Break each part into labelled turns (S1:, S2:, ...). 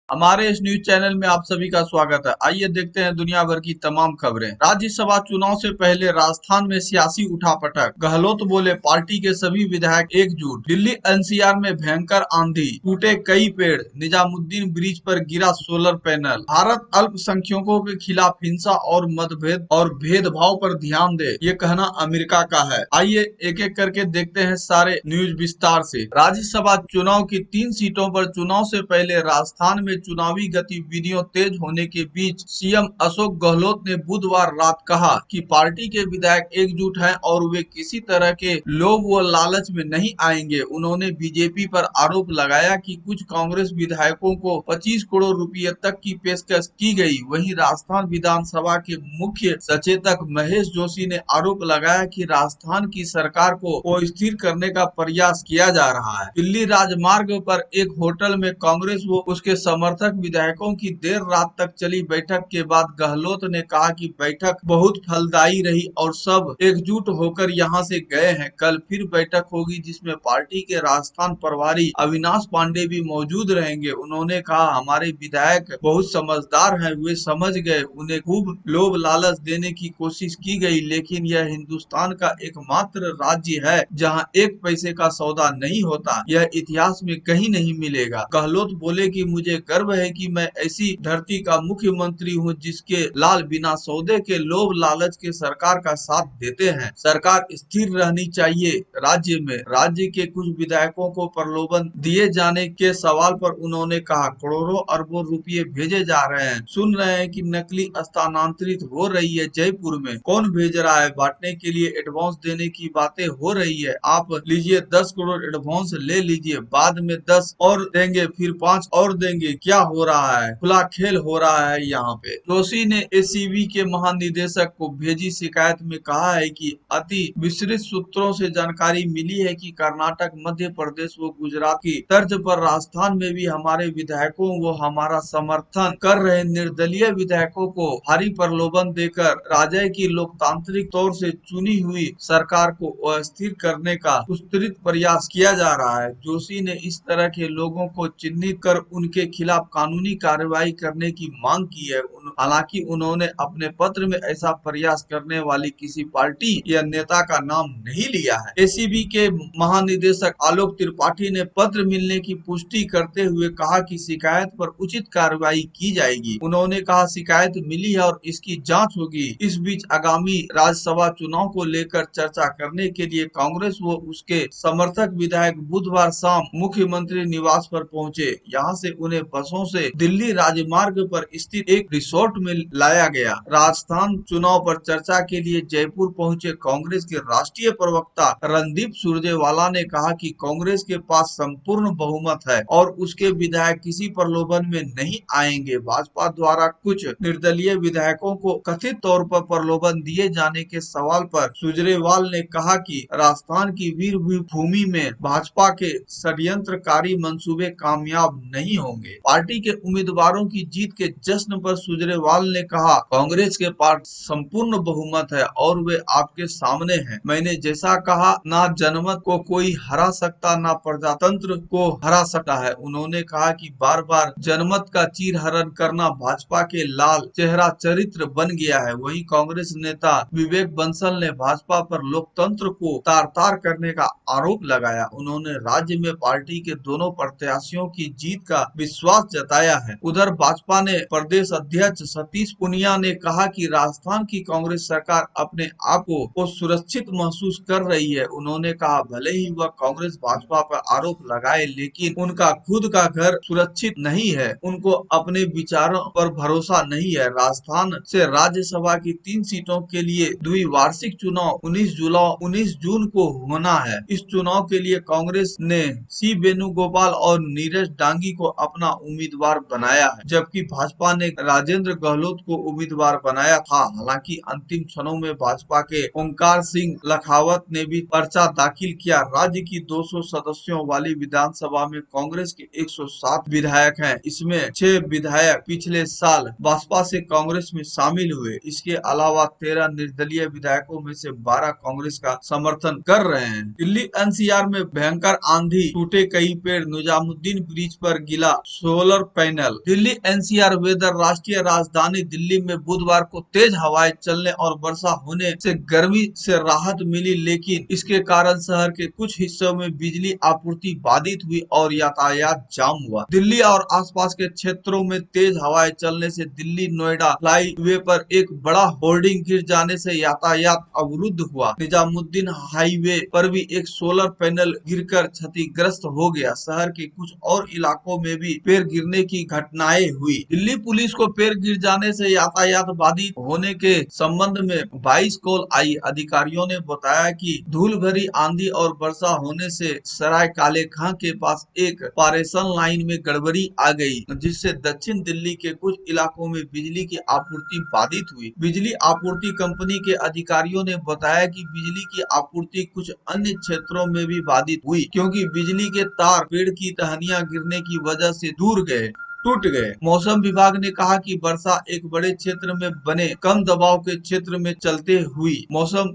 S1: हमारे इस news channel में आप सभी का स्वागत है। आइए देखते हैं दुनिया भर की तमाम खबरें। राज्यसभा चुनाव से पहले राजस्थान में सियासी उठापटक। गहलोत बोले पार्टी के सभी विधायक एकजुट। दिल्ली एनसीआर में भयंकर आंधी, टूटे कई पेड़। निजामुद्दीन ब्रिज पर गिरा सोलर पैनल। भारत अल्पसंख्यकों के खिलाफ हिंसा और मतभेद और भेदभाव पर ध्यान दे, ये कहना अमेरिका का है। आइए एक एक करके देखते हैं सारे न्यूज विस्तार से। राज्यसभा चुनाव की 3 सीटों पर चुनाव से पहले राजस्थान में चुनावी गतिविधियों तेज होने के बीच सीएम अशोक गहलोत ने बुधवार रात कहा कि पार्टी के विधायक एकजुट हैं और वे किसी तरह के लोभ व लालच में नहीं आएंगे। उन्होंने बीजेपी पर आरोप लगाया कि कुछ कांग्रेस विधायकों को 25 करोड़ रुपए तक की पेशकश की गई। वहीं राजस्थान विधानसभा के मुख्य सचेतक महेश जोशी ने आरोप लगाया कि राजस्थान की सरकार को अस्थिर करने का प्रयास किया जा रहा है। दिल्ली राजमार्ग पर एक होटल में कांग्रेस व उसके समर्थक विधायकों की देर रात तक चली बैठक के बाद गहलोत ने कहा कि बैठक बहुत फलदायी रही और सब एकजुट होकर यहां से गए हैं। कल फिर बैठक होगी जिसमें पार्टी के राजस्थान प्रभारी अविनाश पांडे भी मौजूद रहेंगे। उन्होंने कहा हमारे विधायक बहुत समझदार हैं, वे समझ गए उन्हें खूब लोभ लालच देने की कोशिश की गई, लेकिन यह हिंदुस्तान का एकमात्र राज्य है जहां एक पैसे का सौदा नहीं होता। यह इतिहास में कहीं नहीं मिलेगा। गहलोत बोले कि मुझे गर्व है कि मैं ऐसी धरती का मुख्यमंत्री हूं जिसके लाल बिना सौदे के लोभ लालच के सरकार का साथ देते हैं। सरकार स्थिर रहनी चाहिए। राज्य के कुछ विधायकों को प्रलोभन दिए जाने के सवाल पर उन्होंने कहा करोड़ों अरबों रुपए भेजे जा रहे हैं। सुन रहे हैं कि नकली स्थानांतरित हो रही है। जयपुर में कौन भेज रहा है? बांटने के लिए एडवांस देने की बातें हो रही है। आप लीजिए 10 करोड़ एडवांस ले लीजिए, बाद में 10 और देंगे, फिर 5 और देंगे। क्या हो रहा है? खुला खेल हो रहा है यहाँ पे। जोशी ने एसीबी के महानिदेशक को भेजी शिकायत में कहा है कि अति विस्तृत सूत्रों से जानकारी मिली है कि कर्नाटक, मध्य प्रदेश व गुजरात की तर्ज पर राजस्थान में भी हमारे विधायकों व हमारा समर्थन कर रहे निर्दलीय विधायकों को भारी प्रलोभन देकर राजय की लोकतांत्रिक तौर से चुनी हुई सरकार को अस्थिर करने का विस्तृत प्रयास किया जा रहा है। जोशी ने इस तरह के लोगों को चिन्हित कर उनके खिलाफ कानूनी कार्रवाई करने की मांग की है। हालांकि उन्होंने अपने पत्र में ऐसा प्रयास करने वाली किसी पार्टी या नेता का नाम नहीं लिया है। एसीबी के महानिदेशक आलोक त्रिपाठी ने पत्र मिलने की पुष्टि करते हुए कहा कि शिकायत पर उचित कार्रवाई की जाएगी। उन्होंने कहा शिकायत मिली है और इसकी जांच होगी। इस बीच आगामी राज्यसभा चुनाव को लेकर चर्चा करने के लिए कांग्रेस व उसके समर्थक विधायक बुधवार शाम मुख्यमंत्री निवास पर पहुंचे। यहाँ से उन्हें बसों से दिल्ली राजमार्ग पर स्थित एक रिसोर्ट में लाया गया। राजस्थान चुनाव पर चर्चा के लिए जयपुर पहुंचे कांग्रेस के राष्ट्रीय प्रवक्ता रणदीप सुरजेवाला ने कहा कि कांग्रेस के पास संपूर्ण बहुमत है और उसके विधायक किसी प्रलोभन में नहीं आएंगे। भाजपा द्वारा कुछ निर्दलीय विधायकों को कथित तौर पर प्रलोभन दिए जाने के सवाल पर सुरजेवाला ने कहा कि राजस्थान की वीर भूमि में भाजपा के षड्यंत्रकारी मंसूबे कामयाब नहीं होंगे। पार्टी के उम्मीदवारों की जीत के जश्न पर सुरजेवाला ने कहा कांग्रेस के पास संपूर्ण बहुमत है और वे आपके सामने हैं। मैंने जैसा कहा ना जनमत को कोई हरा सकता ना प्रजातंत्र को हरा सकता है। उन्होंने कहा कि बार बार जनमत का चीरहरण करना भाजपा के लाल चेहरा चरित्र बन गया है। वहीं कांग्रेस नेता विवेक बंसल ने भाजपा पर लोकतंत्र को तार तार करने का आरोप लगाया। उन्होंने राज्य में पार्टी के दोनों प्रत्याशियों की जीत का विश्वास जताया है। उधर भाजपा ने प्रदेश अध्यक्ष सतीश पूनिया ने कहा कि राजस्थान की कांग्रेस सरकार अपने आप को सुरक्षित महसूस कर रही है। उन्होंने कहा भले ही वह कांग्रेस भाजपा पर आरोप लगाए, लेकिन उनका खुद का घर सुरक्षित नहीं है। उनको अपने विचारों पर भरोसा नहीं है। राजस्थान से राज्यसभा की 3 सीटों के लिए द्विवार्षिक चुनाव 19 जून को होना है। इस चुनाव के लिए कांग्रेस ने सी वेणुगोपाल और नीरज डांगी को अपना उम्मीदवार बनाया है, जबकि भाजपा ने राजेंद्र गहलोत को उम्मीदवार बनाया था। हालांकि अंतिम क्षणों में भाजपा के ओंकार सिंह लखावत ने भी पर्चा दाखिल किया। राज्य की 200 सदस्यों वाली विधानसभा में कांग्रेस के 107 विधायक हैं। इसमें 6 विधायक पिछले साल भाजपा से कांग्रेस में शामिल हुए। इसके अलावा 13 निर्दलीय विधायकों में से 12 कांग्रेस का समर्थन कर रहे हैं। दिल्ली एनसीआर में भयंकर आंधी, टूटे कई पेड़। निजामुद्दीन ब्रिज पर गिरा solar panel. Delhi NCR weather. राष्ट्रीय राजधानी दिल्ली में बुधवार को तेज हवाएं चलने और वर्षा होने से गर्मी से राहत मिली, लेकिन इसके कारण शहर के कुछ हिस्सों में बिजली आपूर्ति बाधित हुई और यातायात जाम हुआ। दिल्ली और आसपास के क्षेत्रों में तेज हवाएं चलने से दिल्ली नोएडा फ्लाईवे पर एक बड़ा होर्डिंग गिर जाने से यातायात अवरुद्ध हुआ। निजामुद्दीन हाईवे पर भी एक सोलर पैनल गिरकर क्षतिग्रस्त हो गया। शहर के कुछ और इलाकों में भी पेड़ गिरने की घटनाएं हुई। दिल्ली पुलिस को पेड़ गिर जाने से यातायात बाधित होने के संबंध में 22 कॉल आई। अधिकारियों ने बताया कि धूल भरी आंधी और वर्षा होने से सराय काले खां के पास एक पारेषण लाइन में गड़बड़ी आ गई, जिससे दक्षिण दिल्ली के कुछ इलाकों में बिजली की आपूर्ति बाधित हुई। बिजली आपूर्ति कंपनी के अधिकारियों ने बताया कि बिजली की आपूर्ति कुछ अन्य क्षेत्रों में भी बाधित हुई, क्योंकि बिजली के तार पेड़ की टहनियां गिरने की वजह से टूट गए। मौसम विभाग ने कहा कि वर्षा एक बड़े क्षेत्र में बने कम दबाव के क्षेत्र में चलते हुई। मौसम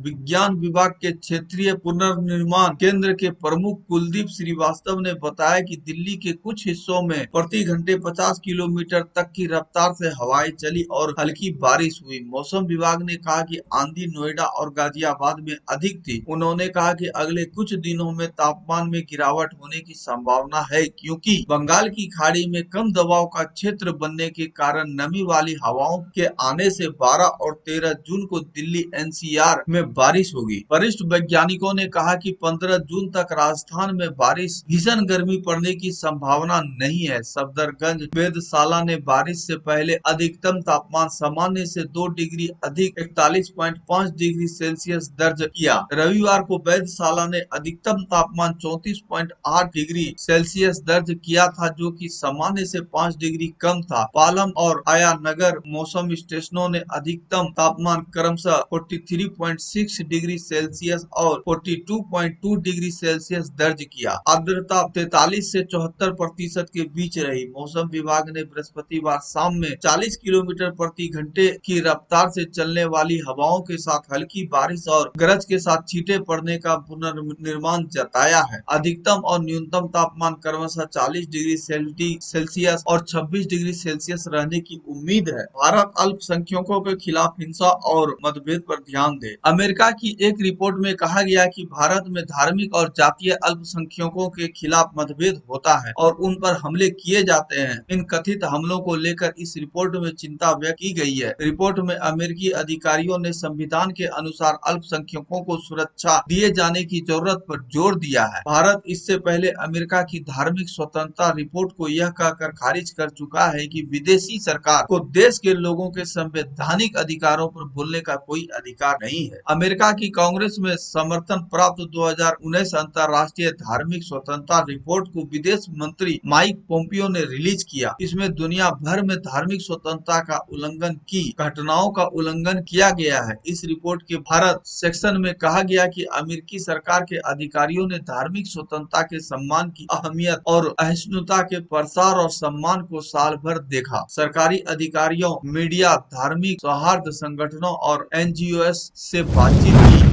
S1: विज्ञान विभाग के क्षेत्रीय पुनर्निर्माण केंद्र के प्रमुख कुलदीप श्रीवास्तव ने बताया कि दिल्ली के कुछ हिस्सों में प्रति घंटे 50 किलोमीटर तक की रफ्तार से हवाएं चली और हल्की बारिश हुई। मौसम विभाग ने कहा कि आंधी नोएडा और गाजियाबाद में अधिक थी। उन्होंने कहा कि अगले कुछ दिनों में तापमान में गिरावट होने की संभावना है, क्योंकि बंगाल की खाड़ी में कम दबाव का क्षेत्र बनने के कारण नमी वाली हवाओं के आने से 12 और 13 जून को दिल्ली एनसीआर में बारिश होगी। वरिष्ठ वैज्ञानिकों ने कहा कि 15 जून तक राजस्थान में बारिश भीषण गर्मी पड़ने की संभावना नहीं है। सफदरगंज वेधशाला ने बारिश से पहले अधिकतम तापमान सामान्य से 2 डिग्री अधिक 41.5 डिग्री सेल्सियस दर्ज किया। रविवार को वेधशाला ने अधिकतम तापमान 34.8 डिग्री सेल्सियस दर्ज किया था, जो कि सामान्य से 5 डिग्री कम था। पालम और आया नगर मौसम स्टेशनों ने अधिकतम तापमान क्रमशः 43.6 डिग्री सेल्सियस और 42.2 डिग्री सेल्सियस दर्ज किया। आर्द्रता 43 से 74% के बीच रही। मौसम विभाग ने बृहस्पतिवार शाम में 40 किलोमीटर प्रति घंटे की रफ्तार से चलने वाली हवाओं के साथ हल्की बारिश और गरज के साथ छींटे पड़ने का पुनर्निर्माण जताया है। अधिकतम और न्यूनतम तापमान क्रमशः 40 डिग्री सेल्सियस और 26 डिग्री सेल्सियस रहने की उम्मीद है। भारत अल्पसंख्यकों के खिलाफ हिंसा और मतभेद पर ध्यान दे। अमेरिका की एक रिपोर्ट में कहा गया कि भारत में धार्मिक और जातीय अल्पसंख्यकों के खिलाफ मतभेद होता है और उन पर हमले किए जाते हैं। इन कथित हमलों को लेकर इस रिपोर्ट में चिंता व्यक्त की गई है। रिपोर्ट में अमेरिकी अधिकारियों ने संविधान के अनुसार अल्पसंख्यकों को सुरक्षा दिए जाने की जरूरत पर जोर दिया है। भारत इससे पहले अमेरिका की धार्मिक स्वतंत्रता रिपोर्ट को यह कहकर खारिज कर चुका है कि विदेशी सरकार को देश के लोगों के संवैधानिक अधिकारों पर बोलने का कोई अधिकार नहीं है। अमेरिका की कांग्रेस में समर्थन प्राप्त 2019 अंतर्राष्ट्रीय धार्मिक स्वतंत्रता रिपोर्ट को विदेश मंत्री माइक पोम्पियो ने रिलीज किया। इसमें दुनिया भर में धार्मिक स्वतंत्रता का उल्लंघन की घटनाओं का उल्लंघन किया गया है। इस रिपोर्ट के भारत सेक्शन में कहा गया कि अमेरिकी सरकार के अधिकारियों ने धार्मिक स्वतंत्रता के सम्मान की अहमियत और असहिष्णुता के प्रसार और सम्मान को साल भर देखा। सरकारी अधिकारियों, मीडिया, धार्मिक सौहार्द संगठनों और एनजीओ से बातचीत की।